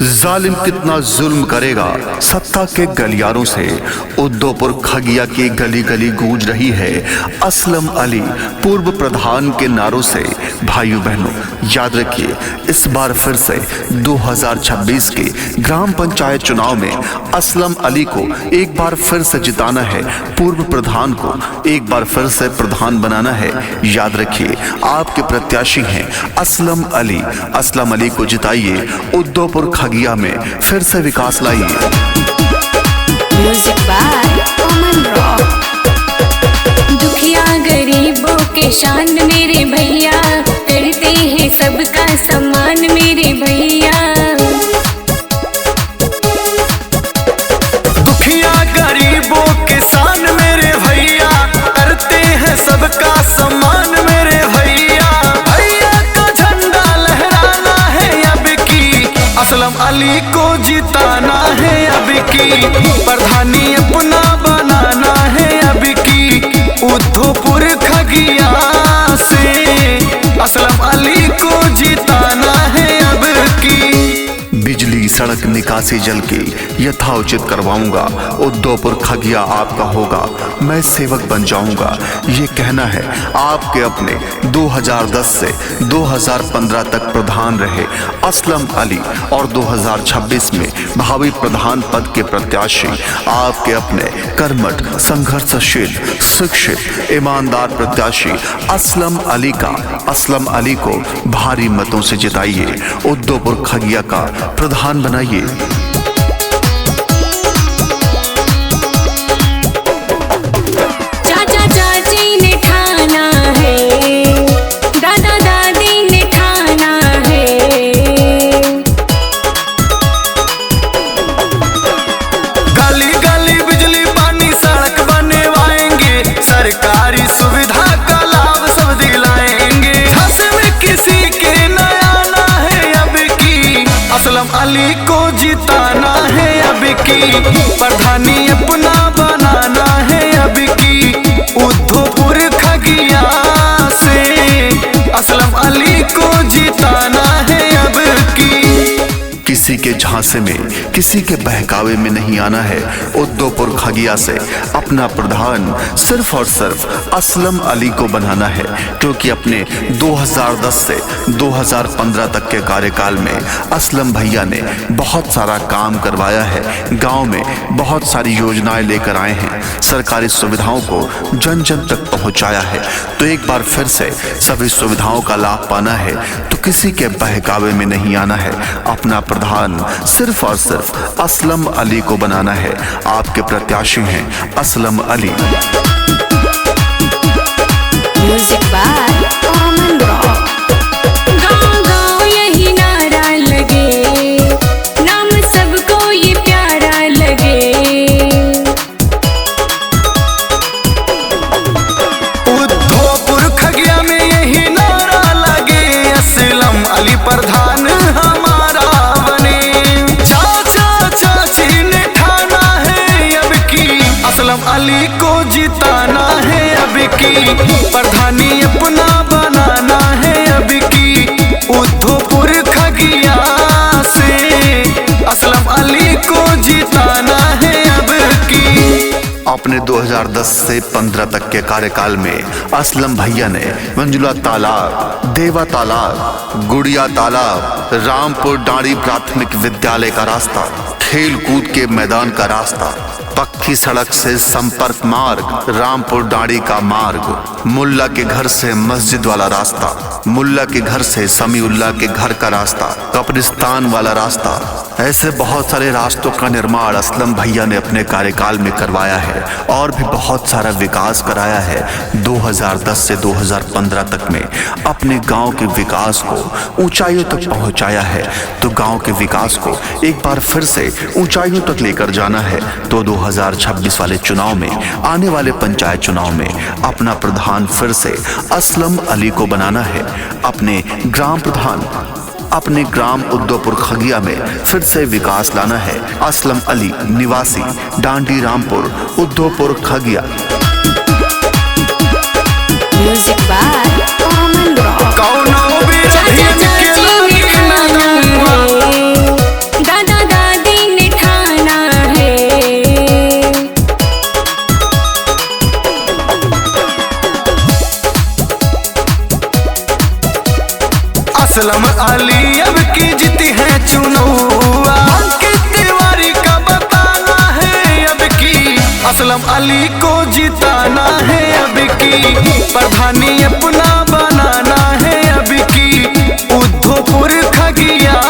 जालिम कितना जुल्म करेगा सत्ता के गलियारों से। उद्धवपुर खगिया की गली गली गूंज रही है असलम अली पूर्व प्रधान के नारों से। भाइयों बहनों, याद रखिए, इस बार फिर से 2026 के ग्राम पंचायत चुनाव में असलम अली को एक बार फिर से जिताना है, पूर्व प्रधान को एक बार फिर से प्रधान बनाना है। याद रखिए, आपके प्रत्याशी हैं असलम अली। असलम अली को जिताइए, उद्धवपुर खगिया में फिर से विकास लाइए। म्यूजिक बाय ओमन रॉक। दुखिया गरीबों के शान मेरे भैया, करते हैं सबका सम्मान मेरे भैया। दुखिया गरीबों के शान मेरे भैया, करते हैं सबका सम्मान मेरे भैया। भैया का झंडा लहराना है अब की, असलम अली को जिताना है अब की, प्रधानी अपना बनाना है अब की। उद्धवपुर खगिया से असलम अली को जिताना है अब की। बिजली, सड़क, निकासी जल की यथाउचित करवाऊंगा। उद्धवपुर खगिया आपका होगा, मैं सेवक बन जाऊंगा। ये कहना है आपके अपने 2010 से 2015 तक प्रधान रहे असलम अली और 2026 में भावी प्रधान पद के प्रत्याशी आपके अपने कर्मठ, संघर्षशील, शिक्षित, ईमानदार प्रत्याशी असलम अली का। असलम अली को भारी मतों से जिताइए, उद्धवपुर खगिया का प्रधान बनाइए। चाचा चाची ने ठाना है, दादा दादी ने ठाना है। गली गली बिजली पानी सड़क बनवाएंगे, सरकारी सुविधा का लाभ सब दिलाएंगे। छस में किसी के नया ना है अब की, असलम अली को जिताना है अब की, प्रधानी अपना बनाना है अब की। उद्धवपुर खगिया से असलम अली को जिताना है अब की। किसी के झांसे में, किसी के बहकावे में नहीं आना है। उद्धवपुर खगिया से अपना प्रधान सिर्फ और सिर्फ असलम अली को बनाना है, क्योंकि अपने 2010 से 2015 तक के कार्यकाल में असलम भैया ने बहुत सारा काम करवाया है। गांव में बहुत सारी योजनाएं लेकर आए हैं, सरकारी सुविधाओं को जन जन तक पहुंचाया है। तो एक बार फिर से सभी सुविधाओं का लाभ पाना है तो किसी के बहकावे में नहीं आना है। अपना प्रधान सिर्फ और सिर्फ असलम अली को बनाना है। आपके प्रत्याशी हैं असलम अली। म्यूजिक बाय ओमन रॉक। गाँव गाँव यही नारा लगे, नाम सबको ये प्यारा लगे। उद्धवपुर खगिया में यही नारा लगे, असलम अली प्रधान हमारा बने। चाचा चाची ने ठाना है अब की, असलम अली को जिताना है अब की, प्रधानी अपना बनाना है अब की। उद्धवपुर खगिया से असलम अली को जिताना है अब की। अपने 2010 से 15 तक के कार्यकाल में असलम भैया ने मंजुला तालाब, देवा तालाब, गुड़िया तालाब, रामपुर डांडी प्राथमिक विद्यालय का रास्ता, खेल कूद के मैदान का रास्ता, पक्की सड़क से संपर्क मार्ग, रामपुर डांडी का मार्ग, मुल्ला के घर से मस्जिद वाला रास्ता, मुल्ला के घर से समीउल्लाह के घर का रास्ता, कब्रिस्तान वाला रास्ता, ऐसे बहुत सारे रास्तों का निर्माण असलम भैया ने अपने कार्यकाल में करवाया है। और भी बहुत सारा विकास कराया है। 2010 से 2015 तक में अपने गांव के विकास को ऊंचाइयों तक पहुंचाया है। तो गांव के विकास को एक बार फिर से ऊंचाइयों तक लेकर जाना है। तो 2026 वाले चुनाव में, आने वाले पंचायत चुनाव में अपना प्रधान फिर से असलम अली को बनाना है। अपने ग्राम प्रधान, अपने ग्राम उद्धवपुर खगिया में फिर से विकास लाना है। असलम अली निवासी डांडी रामपुर उद्धवपुर खगिया। म्यूजिक बाय ओमन रॉक। कौनो भी चाचा अधीन के चाची ने लागी ना ठाना दूंगा, है, असलम अली अब की जीती है चुनौआ। अंकित तिवारी का बताना है अब की, असलम अली को जिताना है अब की, प्रधानी अपना बनाना है अब की, उद्धवपुर खगिया